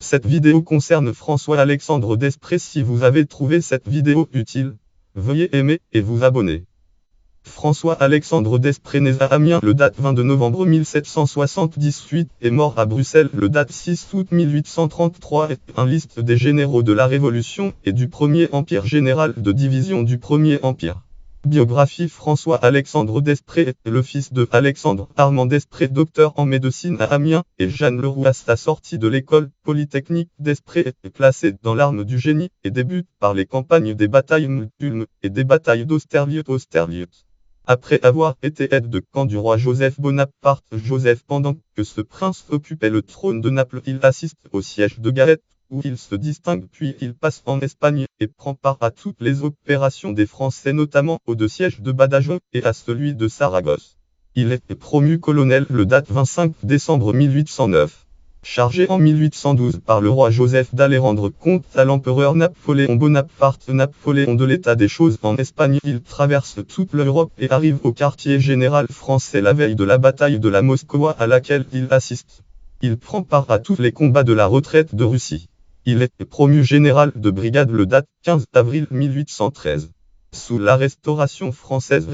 Cette vidéo concerne François-Alexandre Desprez. Si vous avez trouvé cette vidéo utile, veuillez aimer et vous abonner. François-Alexandre Desprez né à Amiens le date 22 novembre 1778 et mort à Bruxelles le date 6 août 1833 est un liste des généraux de la Révolution et du Premier Empire, général de division du Premier Empire. Biographie. François-Alexandre Desprez est le fils de Alexandre Armand Desprez, docteur en médecine à Amiens, et Jeanne Leroux. À sa sortie de l'école polytechnique, Desprez est placé dans l'arme du génie et débute par les campagnes des batailles d'Ulm et des batailles d'Austerlitz. Après avoir été aide de camp du roi Joseph Bonaparte, pendant que ce prince occupait le trône de Naples, il assiste au siège de Gaète, où il se distingue, puis il passe en Espagne et prend part à toutes les opérations des Français, notamment au siège de Badajoz et à celui de Saragosse. Il est promu colonel le date 25 décembre 1809. Chargé en 1812 par le roi Joseph d'aller rendre compte à l'empereur Napoléon Bonaparte de l'état des choses en Espagne, il traverse toute l'Europe et arrive au quartier général français la veille de la bataille de la Moskowa à laquelle il assiste. Il prend part à tous les combats de la retraite de Russie. Il est promu général de brigade le date 15 avril 1813. Sous la Restauration française,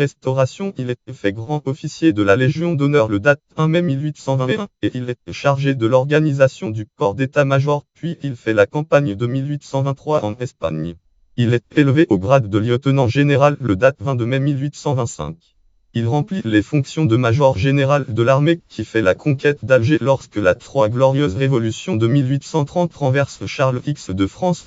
il est fait grand officier de la Légion d'honneur le date 1 mai 1821, et il est chargé de l'organisation du corps d'état-major, puis il fait la campagne de 1823 en Espagne. Il est élevé au grade de lieutenant général le date 22 mai 1825. Il remplit les fonctions de major général de l'armée qui fait la conquête d'Alger lorsque la Trois Glorieuses Révolution de 1830 renverse Charles X de France.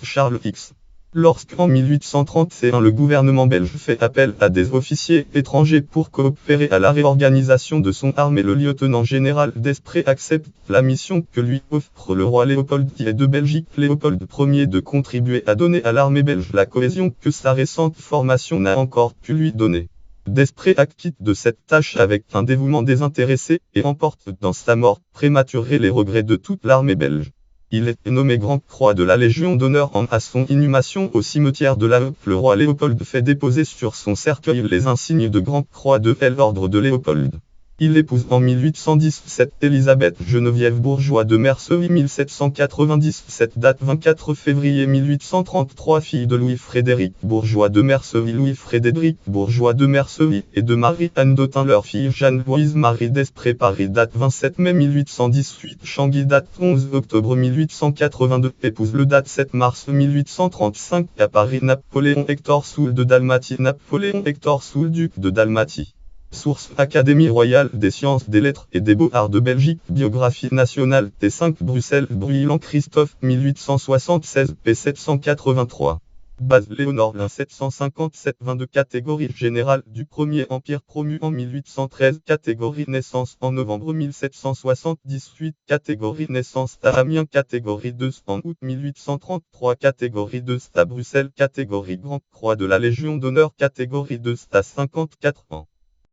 Lorsqu'en 1831 le gouvernement belge fait appel à des officiers étrangers pour coopérer à la réorganisation de son armée, le lieutenant général Desprez accepte la mission que lui offre le roi Léopold I de Belgique. Léopold Ier de contribuer à donner à l'armée belge la cohésion que sa récente formation n'a encore pu lui donner. Desprez acquitte de cette tâche avec un dévouement désintéressé et emporte dans sa mort prématurée les regrets de toute l'armée belge. Il est nommé Grand Croix de la Légion d'honneur à son inhumation au cimetière de la Heupe. Le roi Léopold fait déposer sur son cercueil les insignes de Grand Croix de l'ordre de Léopold. Il épouse en 1817 Élisabeth Geneviève Bourgeois de Merceuil 1797 date 24 février 1833, fille de Louis-Frédéric Bourgeois de Merceuil, Louis-Frédéric Bourgeois de Merceuil et de Marie-Anne d'Autun. Leur fille Jeanne-Louise Marie Desprez, Paris date 27 mai 1818, Changy date 11 octobre 1882, épouse le date 7 mars 1835 à Paris Napoléon Hector Soult de Dalmatie, Napoléon Hector Soult duc de Dalmatie. Source: Académie royale des sciences, des lettres et des beaux-arts de Belgique. Biographie nationale T5 Bruxelles Bruylant Christophe 1876 p. 783. Base Léonard Lin 757 22. Catégorie générale du Premier Empire, promu en 1813. Catégorie naissance en novembre 1778. Catégorie naissance à Amiens. Catégorie 2 en août 1833. Catégorie 2 à Bruxelles. Catégorie Grand Croix de la Légion d'honneur. Catégorie 2 à 54 ans.